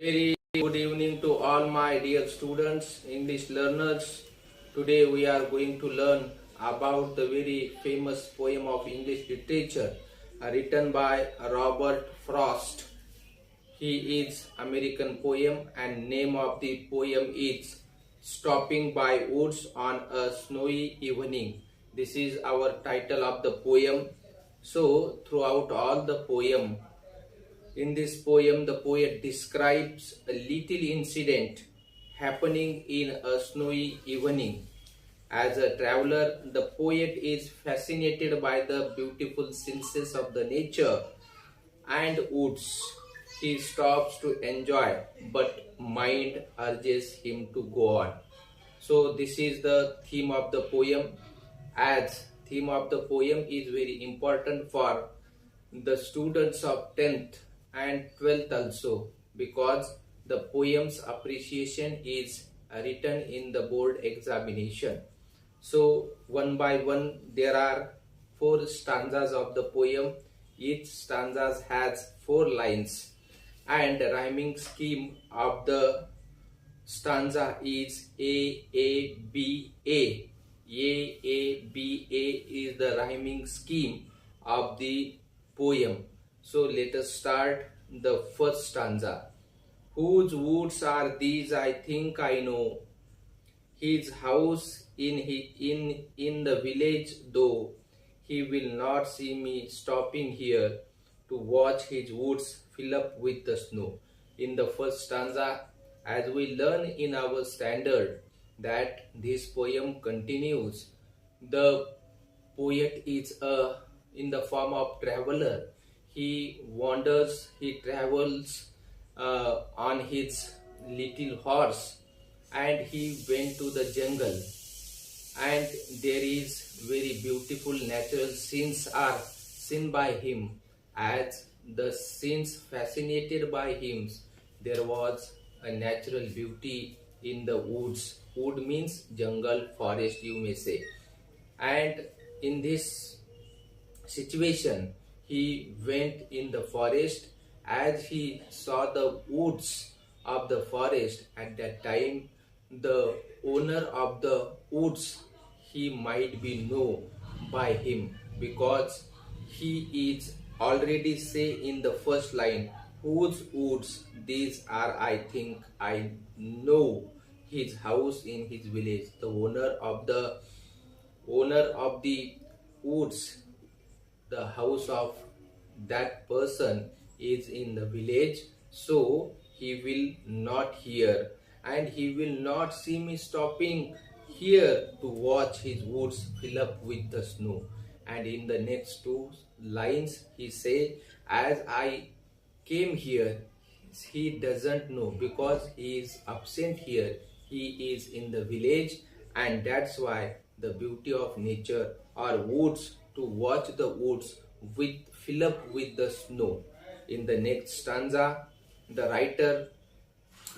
Very good evening to all my dear students, English learners. Today we are going to learn about the very famous poem of English literature written by Robert Frost. He is American poem and name of the poem is Stopping by Woods on a Snowy Evening. This is our title of the poem. So throughout all the poem, in this poem, the poet describes a little incident happening in a snowy evening. As a traveler, the poet is fascinated by the beautiful scenes of the nature and woods. He stops to enjoy, but mind urges him to go on. So this is the theme of the poem. As theme of the poem is very important for the students of 10th and 12th also, because the poem's appreciation is written in the board examination. So one by one there are 4 stanzas of the poem. Each stanza has 4 lines and the rhyming scheme of the stanza is A A B A. A A B A is the rhyming scheme of the poem. So let us start the first stanza. Whose woods are these? I think I know. His house in the village, though he will not see me stopping here to watch his woods fill up with the snow. In the first stanza, as we learn in our standard that this poem continues, the poet is in the form of traveler. He wanders, he travels on his little horse, and he went to the jungle, and there is very beautiful natural scenes are seen by him. As the scenes fascinated by him, there was a natural beauty in the woods. Wood means jungle, forest you may say. And in this situation, he went in the forest. As he saw the woods of the forest, at that time the owner of the woods, he might be known by him, because he is already say in the first line, whose woods these are, I think I know. His house in his village, the owner of the woods, the house of that person is in the village, so he will not hear and he will not see me stopping here to watch his woods fill up with the snow. And in the next 2 lines he say, as I came here, he doesn't know, because he is absent here, he is in the village, and that's why the beauty of nature or woods, to watch the woods with fill up with the snow. In the next stanza, the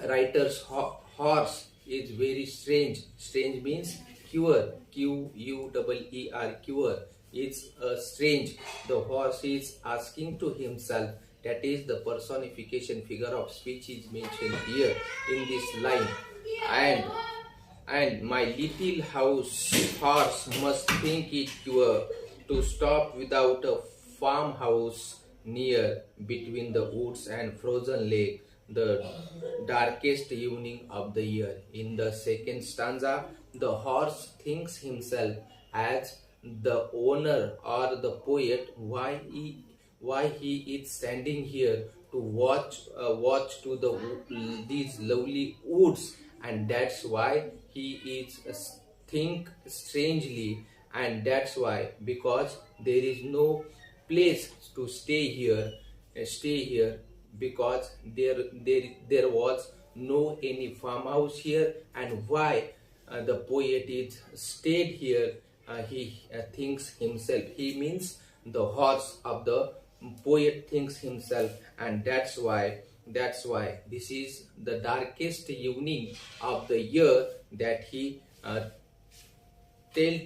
writer's horse is very strange. Strange means cure, Q-U-E-E-R, cure. It's strange. The horse is asking to himself, that is the personification figure of speech is mentioned here in this line. And my little horse must think it cure to stop without a farmhouse near, between the woods and frozen lake, the darkest evening of the year. In the second stanza, the horse thinks himself as the owner or the poet, why he is standing here to watch to these lovely woods, and that's why he is think strangely, and that's why, because there is no place to stay here, because there was no any farmhouse here. And why the poet is stayed here, he thinks himself, he means the horse of the poet thinks himself, and that's why this is the darkest evening of the year that he tell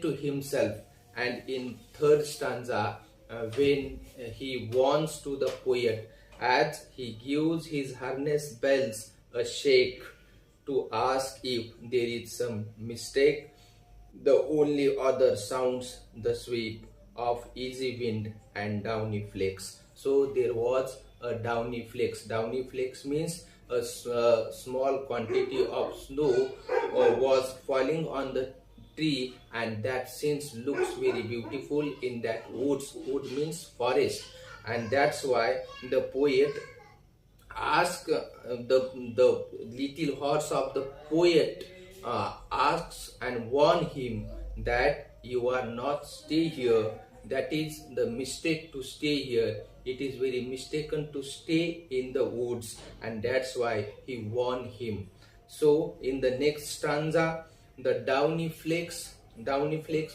to himself. And in third stanza, when he warns to the poet as he gives his harness bells a shake to ask if there is some mistake. The only other sounds the sweep of easy wind and downy flakes. So there was a downy flakes. Downy flakes means a small quantity of snow was falling on the tree, and that scene looks very beautiful in that woods. Wood means forest, and that's why the poet ask the little horse of the poet asks and warn him that you are not stay here. That is the mistake to stay here. It is very mistaken to stay in the woods, and that's why he warned him. So in the next stanza, the downy flakes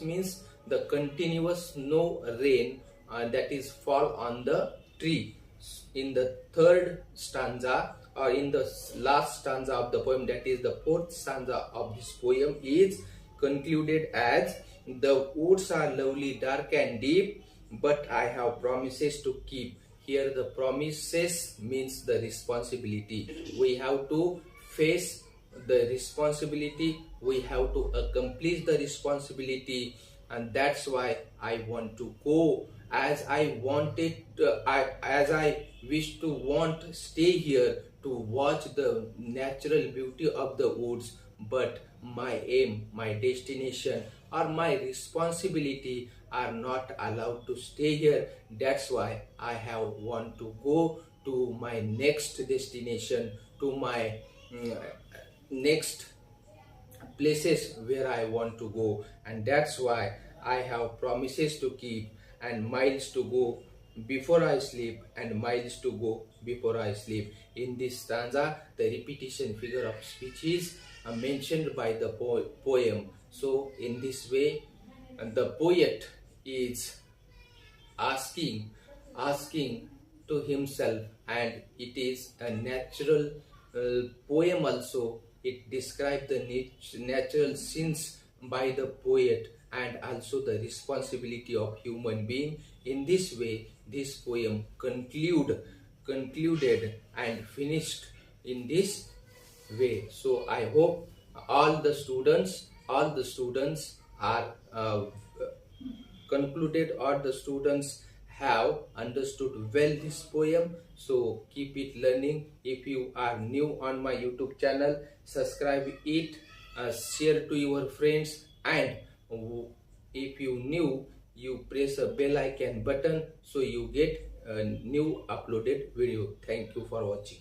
means the continuous snow rain that is fall on the tree. In the third stanza, or in the last stanza of the poem, that is the fourth stanza of this poem, is concluded as, the woods are lovely, dark and deep, but I have promises to keep. Here the promises means the responsibility. We have to face the responsibility, we have to accomplish the responsibility, and that's why I want to go, as I wanted as I wish to want stay here to watch the natural beauty of the woods, but my aim, my destination, or my responsibility are not allowed to stay here. That's why I have want to go to my next destination, to my next places where I want to go, and that's why I have promises to keep and miles to go before I sleep, and miles to go before I sleep. In this stanza, the repetition figure of speech is mentioned by the poem. So in this way, the poet is asking to himself, and it is a natural poem also. It describes the natural scenes by the poet, and also the responsibility of human being. In this way, this poem concluded and finished in this way. So I hope all the students are concluded, or the students have understood well this poem. So keep it learning. If you are new on my YouTube channel, subscribe it, share to your friends, and if you new, you press a bell icon button so you get a new uploaded video. Thank you for watching.